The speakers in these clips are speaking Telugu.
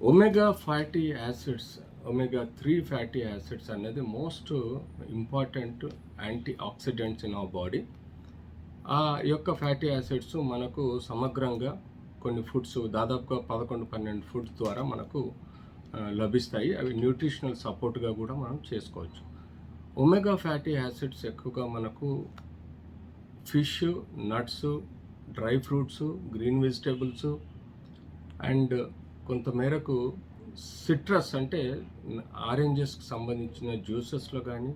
Omega fatty acids, omega 3 fatty acids అనేది most important antioxidants in our body. ఆ యొక్క ఫ్యాటీ యాసిడ్స్ మనకు సమగ్రంగా కొన్ని ఫుడ్స్, దాదాపుగా 11-12 ఫుడ్స్ ద్వారా మనకు లభిస్తాయి. అవి న్యూట్రిషనల్ సపోర్ట్గా కూడా మనం చేసుకోవచ్చు. ఒమేగా ఫ్యాటీ యాసిడ్స్ ఎక్కువగా మనకు fish, nuts, dry fruits, green vegetables and కొంతమేరకు సిట్రస్ అంటే ఆరెంజెస్కి సంబంధించిన జ్యూసెస్లో కానీ,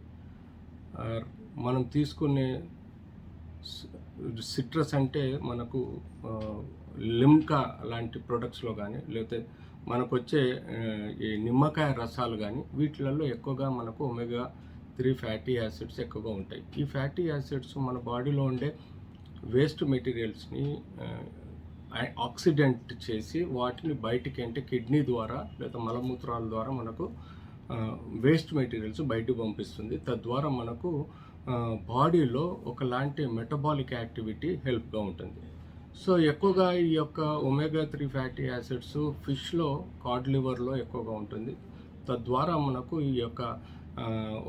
మనం తీసుకునే సిట్రస్ అంటే మనకు లిమ్కా లాంటి ప్రొడక్ట్స్లో కానీ, లేకపోతే మనకు వచ్చే ఈ నిమ్మకాయ రసాలు కానీ, వీటిలలో ఎక్కువగా మనకు ఒమేగా 3 ఫ్యాటీ యాసిడ్స్ ఎక్కువగా ఉంటాయి. ఈ ఫ్యాటీ యాసిడ్స్ మన బాడీలో ఉండే వేస్ట్ మెటీరియల్స్ని ఆక్సిడెంట్ చేసి వాటిని బయటికి, అంటే కిడ్నీ ద్వారా లేదా మలమూత్రాల ద్వారా మనకు వేస్ట్ మెటీరియల్స్ బయటకు పంపిస్తుంది. తద్వారా మనకు బాడీలో ఒకలాంటి మెటబాలిక్ యాక్టివిటీ హెల్ప్గా ఉంటుంది. సో ఎక్కువగా ఈ యొక్క ఒమేగా 3 ఫ్యాటీ యాసిడ్స్ ఫిష్లో, కాడ్ లివర్లో ఎక్కువగా ఉంటుంది. తద్వారా మనకు ఈ యొక్క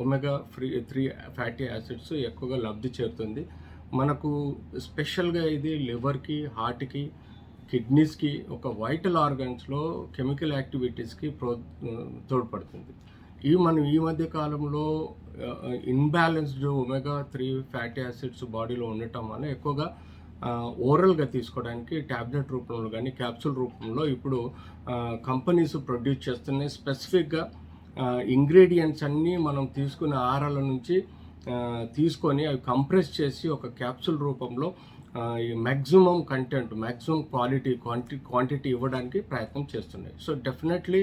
ఒమేగా 3 ఫ్యాటీ యాసిడ్స్ ఎక్కువగా లబ్ధి చేరుతుంది. మనకు స్పెషల్గా ఇది లివర్కి, హార్ట్కి, కిడ్నీస్కి, ఒక వైటల్ ఆర్గన్స్లో కెమికల్ యాక్టివిటీస్కి తోడ్పడుతుంది. మనం ఈ మధ్య కాలంలో ఇన్బ్యాలెన్స్డ్ ఒమేగా 3 ఫ్యాటీ యాసిడ్స్ బాడీలో ఉండటం వల్ల ఎక్కువగా ఓరల్గా తీసుకోవడానికి ట్యాబ్లెట్ రూపంలో కానీ, క్యాప్సూల్ రూపంలో ఇప్పుడు కంపెనీస్ ప్రొడ్యూస్ చేస్తున్నాయి. స్పెసిఫిక్గా ఇంగ్రీడియంట్స్ అన్నీ మనం తీసుకునే ఆహారాల నుంచి తీసుకొని అవి కంప్రెస్ చేసి ఒక క్యాప్సూల్ రూపంలో మ్యాక్సిమం కంటెంట్, మ్యాక్సిమం క్వాంటిటీ ఇవ్వడానికి ప్రయత్నం చేస్తున్నాయి. సో డెఫినెట్లీ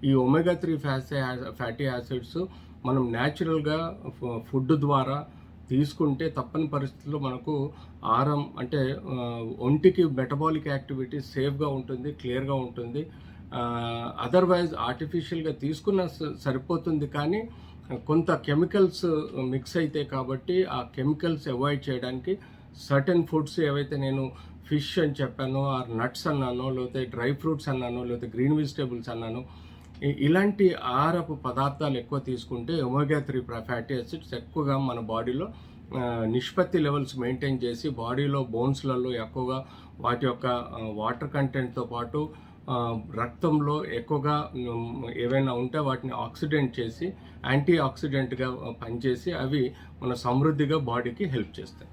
ఈ ఒమేగా 3 ఫ్యాటీ యాసిడ్స్ మనం న్యాచురల్గా ఫుడ్ ద్వారా తీసుకుంటే తప్పని పరిస్థితుల్లో మనకు ఆహారం అంటే ఒంటికి మెటబాలిక్ యాక్టివిటీ సేఫ్గా ఉంటుంది, క్లియర్గా ఉంటుంది. అదర్వైజ్ ఆర్టిఫిషియల్గా తీసుకున్న సరిపోతుంది, కానీ కొంత కెమికల్స్ మిక్స్ అయితే కాబట్టి ఆ కెమికల్స్ అవాయిడ్ చేయడానికి సర్టెన్ ఫుడ్స్ ఏవైతే నేను ఫిష్ అని చెప్పానో, ఆర్ నట్స్ అన్నానో, లేకపోతే డ్రై ఫ్రూట్స్ అన్నానో, లేకపోతే గ్రీన్ వెజిటేబుల్స్ అన్నాను, ఇలాంటి ఆహారపు పదార్థాలు ఎక్కువ తీసుకుంటే ఒమేగా 3 ఫ్యాటీ యాసిడ్స్ ఎక్కువగా మన బాడీలో నిష్పత్తి లెవెల్స్ మెయింటైన్ చేసి బాడీలో బోన్స్లలో ఎక్కువగా వాటి యొక్క వాటర్ కంటెంట్తో పాటు రక్తంలో ఎక్కువగా ఏవైనా ఉంటే వాటిని ఆక్సిడెంట్ చేసి యాంటీ ఆక్సిడెంట్గా పనిచేసి అవి మన సమృద్ధిగా బాడీకి హెల్ప్ చేస్తాయి.